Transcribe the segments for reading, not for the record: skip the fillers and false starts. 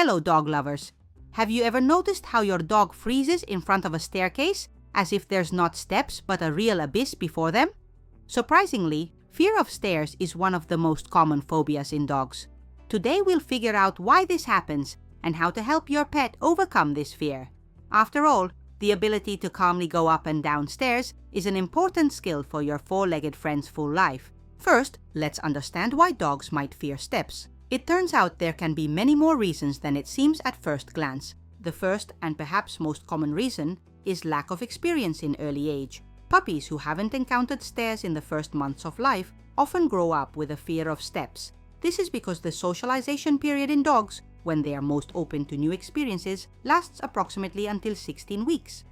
Hello, dog lovers. Have you ever noticed how your dog freezes in front of a staircase as if there's not steps but a real abyss before them? Surprisingly, fear of stairs is one of the most common phobias in dogs. Today we'll figure out why this happens and how to help your pet overcome this fear. After all, the ability to calmly go up and down stairs is an important skill for your four-legged friend's full life. First, let's understand why dogs might fear steps. It turns out there can be many more reasons than it seems at first glance. The first and perhaps most common reason is lack of experience in early age. Puppies who haven't encountered stairs in the first months of life often grow up with a fear of steps. This is because the socialization period in dogs, when they are most open to new experiences, lasts approximately until 16 weeks.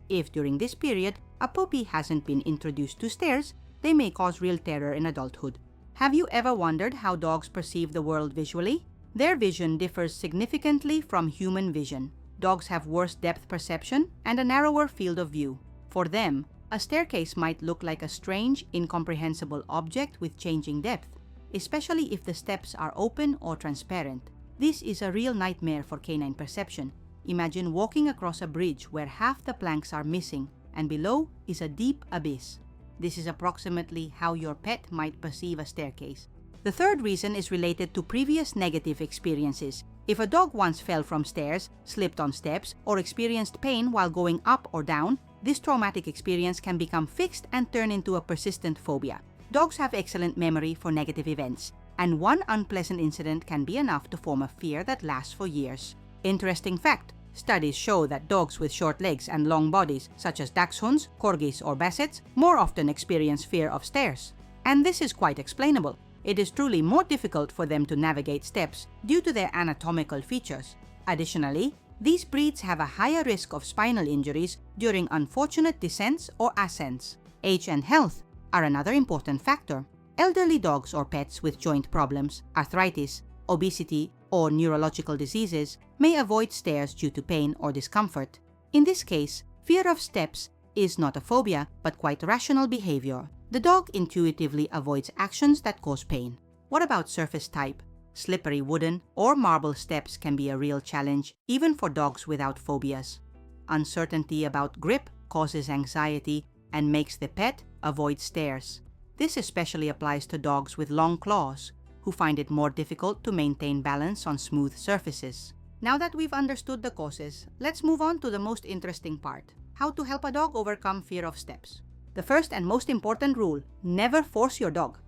If during this period a puppy hasn't been introduced to stairs, they may cause real terror in adulthood. Have you ever wondered how dogs perceive the world visually? Their vision differs significantly from human vision. Dogs have worse depth perception and a narrower field of view. For them, a staircase might look like a strange, incomprehensible object with changing depth, especially if the steps are open or transparent. This is a real nightmare for canine perception. Imagine walking across a bridge where half the planks are missing and below is a deep abyss. This is approximately how your pet might perceive a staircase. The third reason is related to previous negative experiences. If a dog once fell from stairs, slipped on steps, or experienced pain while going up or down, this traumatic experience can become fixed and turn into a persistent phobia. Dogs have excellent memory for negative events, and one unpleasant incident can be enough to form a fear that lasts for years. Interesting fact: studies show that dogs with short legs and long bodies, such as dachshunds, corgis, or bassets, more often experience fear of stairs. And this is quite explainable. It is truly more difficult for them to navigate steps due to their anatomical features. Additionally, these breeds have a higher risk of spinal injuries during unfortunate descents or ascents. Age and health are another important factor. Elderly dogs or pets with joint problems, arthritis, obesity, or neurological diseases may avoid stairs due to pain or discomfort. In this case, fear of steps is not a phobia but quite rational behavior. The dog intuitively avoids actions that cause pain. What about surface type? Slippery wooden or marble steps can be a real challenge even for dogs without phobias. Uncertainty about grip causes anxiety and makes the pet avoid stairs. This especially applies to dogs with long claws, who find it more difficult to maintain balance on smooth surfaces. Now that we've understood the causes, let's move on to the most interesting part: how to help a dog overcome fear of steps. The first and most important rule: never force your dog.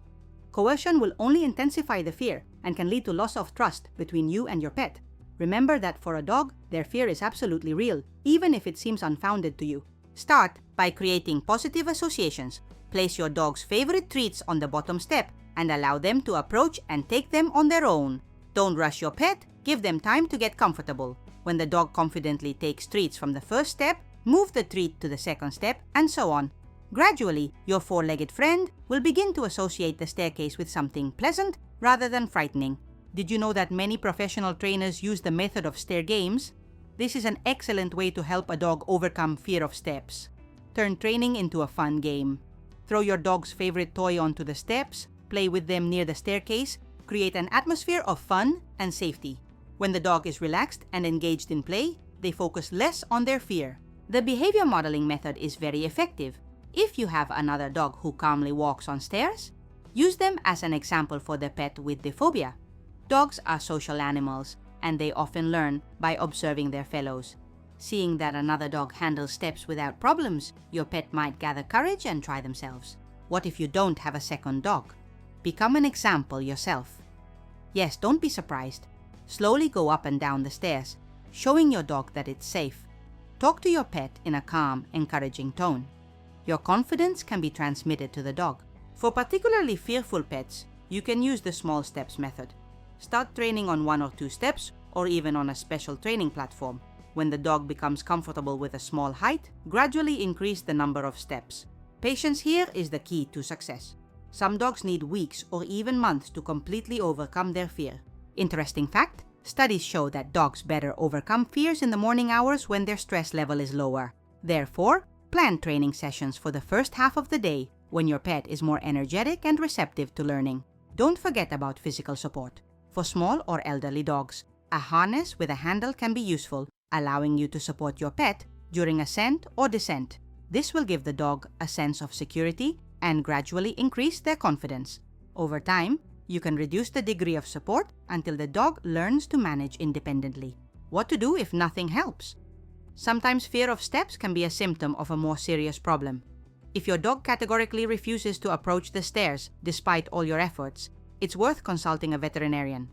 Coercion will only intensify the fear and can lead to loss of trust between you and your pet. Remember that for a dog, their fear is absolutely real, even if it seems unfounded to you. Start by creating positive associations. Place your dog's favorite treats on the bottom step and allow them to approach and take them on their own. Don't rush your pet, give them time to get comfortable. When the dog confidently takes treats from the first step, move the treat to the second step, and so on. Gradually, your four-legged friend will begin to associate the staircase with something pleasant rather than frightening. Did you know that many professional trainers use the method of stair games? This is an excellent way to help a dog overcome fear of steps. Turn training into a fun game. Throw your dog's favorite toy onto the steps, play with them near the staircase, create an atmosphere of fun and safety. When the dog is relaxed and engaged in play, they focus less on their fear. The behavior modeling method is very effective. If you have another dog who calmly walks on stairs, use them as an example for the pet with the phobia. Dogs are social animals, and they often learn by observing their fellows. Seeing that another dog handles steps without problems, your pet might gather courage and try themselves. What if you don't have a second dog? Become an example yourself. Yes, don't be surprised. Slowly go up and down the stairs, showing your dog that it's safe. Talk to your pet in a calm, encouraging tone. Your confidence can be transmitted to the dog. For particularly fearful pets, you can use the small steps method. Start training on 1 or 2 steps, or even on a special training platform. When the dog becomes comfortable with a small height, gradually increase the number of steps. Patience here is the key to success. Some dogs need weeks or even months to completely overcome their fear. Interesting fact: studies show that dogs better overcome fears in the morning hours when their stress level is lower. Therefore, plan training sessions for the first half of the day when your pet is more energetic and receptive to learning. Don't forget about physical support. For small or elderly dogs, A harness with a handle can be useful, allowing you to support your pet during ascent or descent. This will give the dog a sense of security and gradually increase their confidence. Over time, you can reduce the degree of support until the dog learns to manage independently. What to do if nothing helps? Sometimes fear of steps can be a symptom of a more serious problem. If your dog categorically refuses to approach the stairs despite all your efforts, it's worth consulting a veterinarian.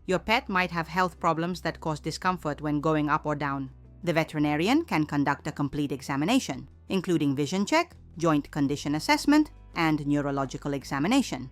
Your pet might have health problems that cause discomfort when going up or down. The veterinarian can conduct a complete examination, including vision check, joint condition assessment, and neurological examination.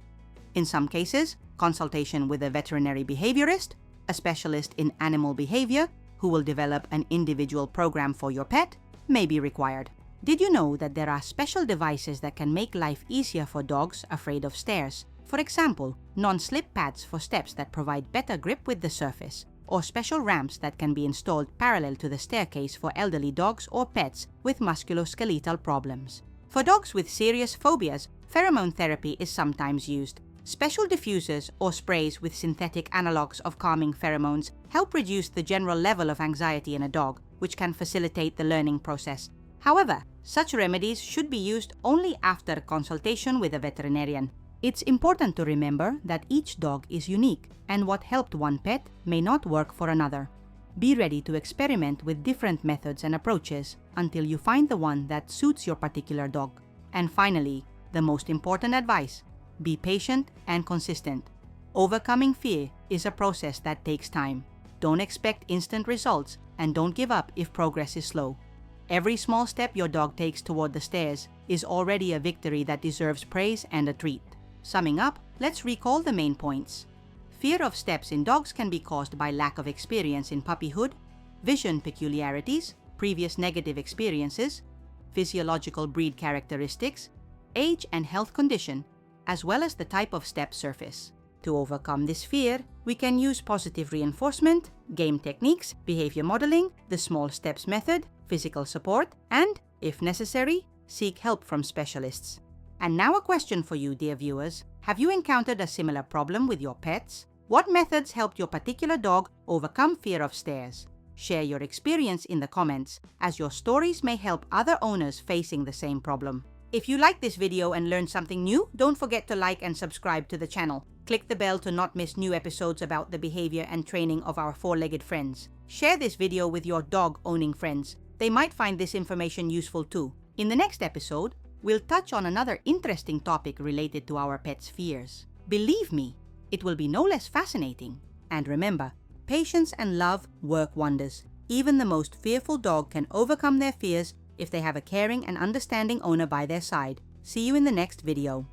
In some cases, consultation with a veterinary behaviorist, a specialist in animal behavior, who will develop an individual program for your pet, may be required. Did you know that there are special devices that can make life easier for dogs afraid of stairs? For example, non-slip pads for steps that provide better grip with the surface, or special ramps that can be installed parallel to the staircase for elderly dogs or pets with musculoskeletal problems. For dogs with serious phobias, pheromone therapy is sometimes used. Special diffusers or sprays with synthetic analogs of calming pheromones help reduce the general level of anxiety in a dog, which can facilitate the learning process. However, such remedies should be used only after consultation with a veterinarian. It's important to remember that each dog is unique, and what helped one pet may not work for another. Be ready to experiment with different methods and approaches until you find the one that suits your particular dog. And finally, the most important advice: be patient and consistent. Overcoming fear is a process that takes time. Don't expect instant results, and don't give up if progress is slow. Every small step your dog takes toward the stairs is already a victory that deserves praise and a treat. Summing up, let's recall the main points. Fear of steps in dogs can be caused by lack of experience in puppyhood, vision peculiarities, previous negative experiences, physiological breed characteristics, age and health condition, as well as the type of step surface. To overcome this fear, we can use positive reinforcement, game techniques, behavior modeling, the small steps method, physical support, and, if necessary, seek help from specialists. And now a question for you, dear viewers. Have you encountered a similar problem with your pets? What methods helped your particular dog overcome fear of stairs? Share your experience in the comments, as your stories may help other owners facing the same problem. If you liked this video and learned something new, don't forget to like and subscribe to the channel. Click the bell to not miss new episodes about the behavior and training of our four-legged friends. Share this video with your dog-owning friends. They might find this information useful too. In the next episode, we'll touch on another interesting topic related to our pets' fears. Believe me, it will be no less fascinating. And remember, patience and love work wonders. Even the most fearful dog can overcome their fears if they have a caring and understanding owner by their side. See you in the next video.